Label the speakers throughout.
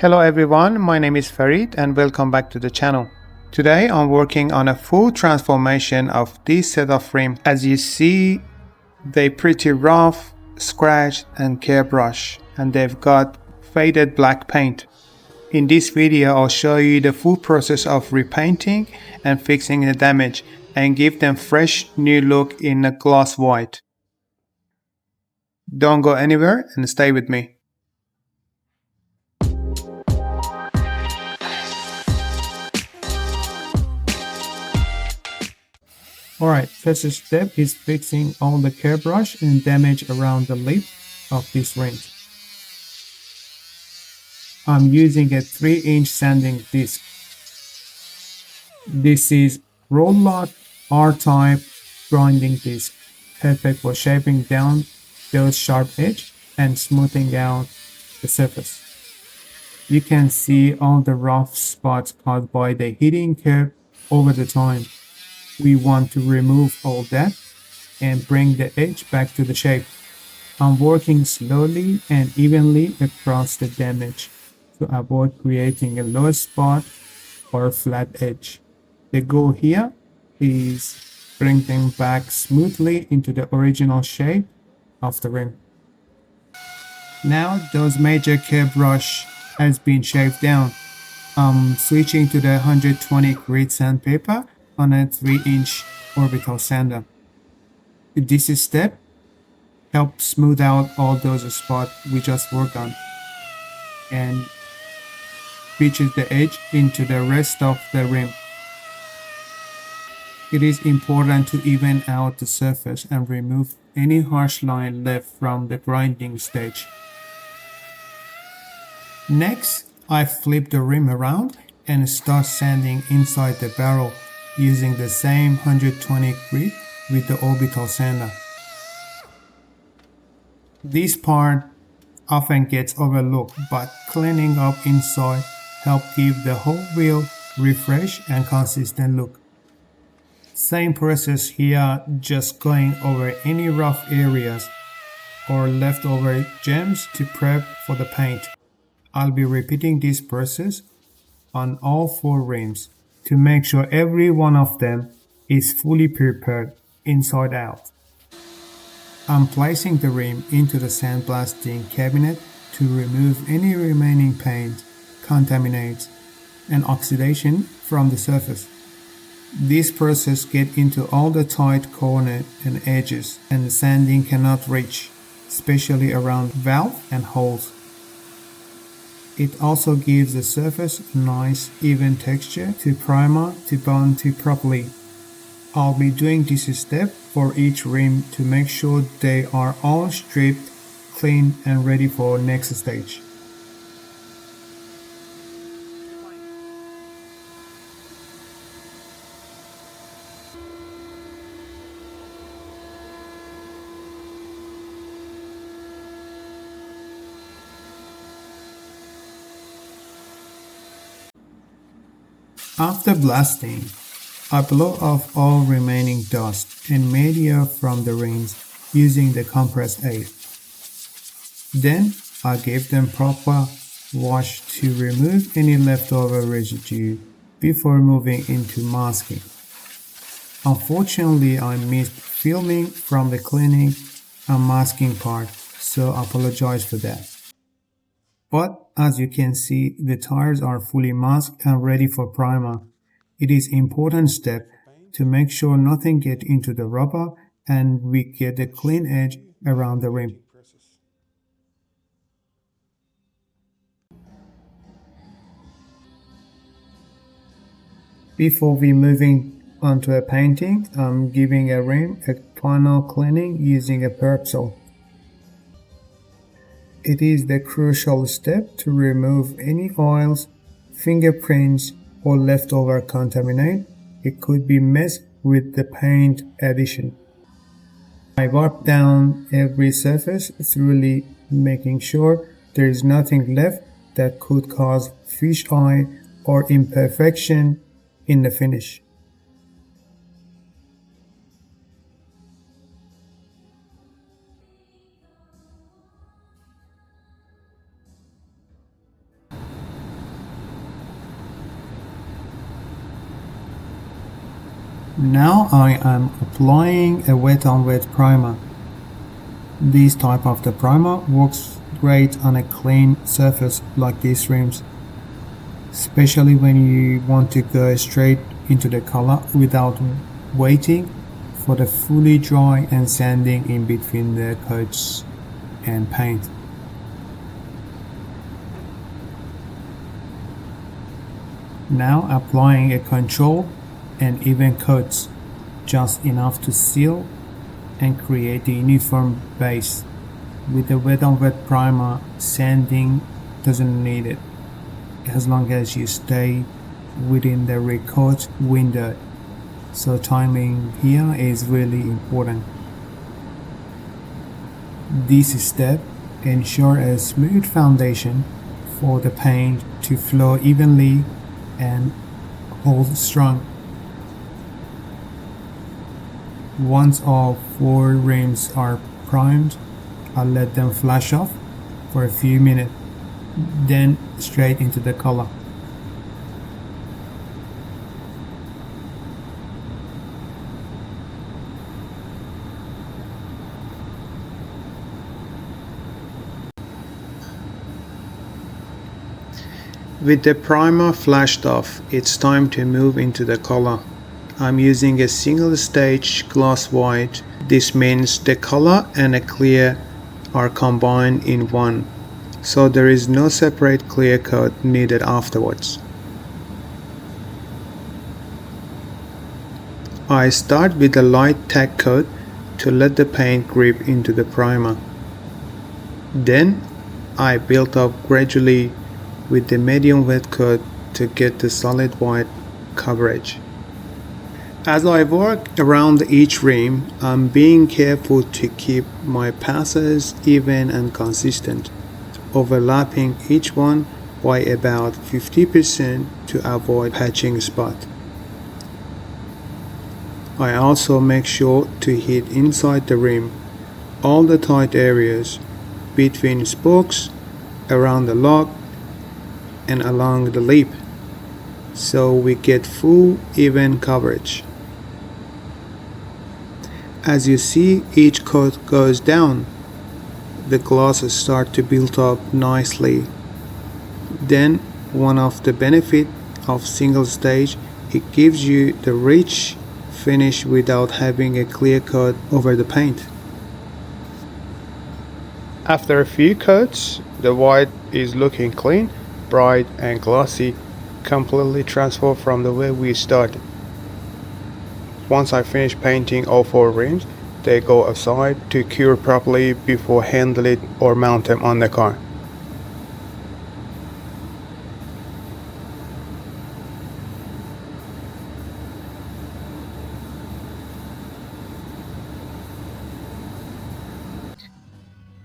Speaker 1: Hello everyone, my name is Farid and welcome back to the channel. Today I'm working on a full transformation of this set of rims. As you see, they pretty rough, scratched and care brush, and they've got faded black paint. In this video I'll show you the full process of repainting and fixing the damage and give them fresh new look in a gloss white. Don't go anywhere and stay with me. Alright, first step is fixing all the care brush and damage around the lip of this ring. I'm using a 3-inch sanding disc. This is roll lock R-type grinding disc, perfect for shaping down those sharp edges and smoothing out the surface. You can see all the rough spots caused by the heating curve over the time. We want to remove all that and bring the edge back to the shape. I'm working slowly and evenly across the damage to avoid creating a low spot or flat edge. The goal here is bring them back smoothly into the original shape of the rim. Now those major care brush has been shaved down. I'm switching to the 120 grit sandpaper on a 3-inch orbital sander. This step helps smooth out all those spots we just worked on and reaches the edge into the rest of the rim. It is important to even out the surface and remove any harsh line left from the grinding stage. Next, I flip the rim around and start sanding inside the barrel using the same 120 grit with the orbital sander. This part often gets overlooked, but cleaning up inside helps give the whole wheel refresh and consistent look. Same process here, just going over any rough areas or leftover gems to prep for the paint. I'll be repeating this process on all 4 rims to make sure every one of them is fully prepared inside out. I'm placing the rim into the sandblasting cabinet to remove any remaining paint, contaminants, and oxidation from the surface. This process gets into all the tight corners and edges and the sanding cannot reach, especially around valves and holes. It also gives the surface a nice even texture to primer to bond to properly. I'll be doing this step for each rim to make sure they are all stripped, clean and ready for next stage. After blasting, I blow off all remaining dust and media from the rims using the compressed air. Then I give them proper wash to remove any leftover residue before moving into masking. Unfortunately, I missed filming from the cleaning and masking part, so I apologize for that. But as you can see, the tires are fully masked and ready for primer. It is important step to make sure nothing gets into the rubber and we get a clean edge around the rim. Before we moving onto a painting, I'm giving a rim a final cleaning using a Perpsol. It is the crucial step to remove any oils, fingerprints, or leftover contaminant. It could be messed with the paint addition. I wipe down every surface thoroughly, making sure there is nothing left that could cause fish eye or imperfection in the finish. Now I am applying a wet on wet primer. This type of the primer works great on a clean surface like these rims, especially when you want to go straight into the color without waiting for the fully dry and sanding in between the coats and paint. Now applying a control and even coats, just enough to seal and create a uniform base. With the wet on wet primer, sanding doesn't need it, as long as you stay within the recoat window. So timing here is really important. This step ensures a smooth foundation for the paint to flow evenly and hold strong. Once all 4 rims are primed, I'll let them flash off for a few minutes, then straight into the color. With the primer flashed off, it's time to move into the color. I'm using a single stage gloss white. This means the color and a clear are combined in one, so there is no separate clear coat needed afterwards. I start with a light tack coat to let the paint grip into the primer. Then I build up gradually with the medium wet coat to get the solid white coverage. As I work around each rim, I'm being careful to keep my passes even and consistent, overlapping each one by about 50% to avoid patching spot. I also make sure to hit inside the rim all the tight areas between spokes, around the lock, and along the lip, so we get full even coverage. As you see, each coat goes down, the glosses start to build up nicely. Then one of the benefits of single stage, it gives you the rich finish without having a clear coat over the paint. After a few coats, the white is looking clean, bright and glossy, completely transformed from the way we started. Once I finish painting all 4 rims, they go aside to cure properly before handle it or mount them on the car.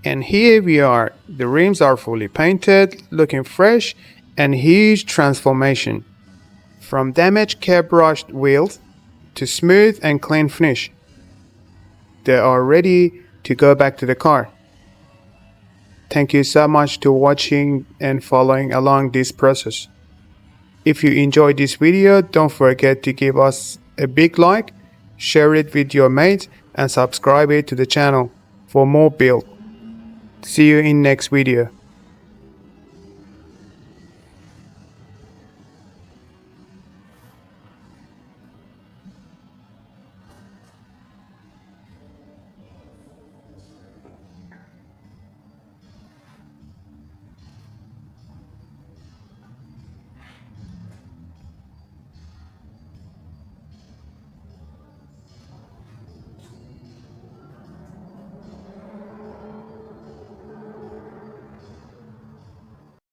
Speaker 1: And here we are, the rims are fully painted, looking fresh, and huge transformation. From damaged curb brushed wheels to smooth and clean finish. They are ready to go back to the car. Thank you so much for watching and following along this process. If you enjoyed this video, don't forget to give us a big like, share it with your mates, and subscribe it to the channel for more build. See you in next video.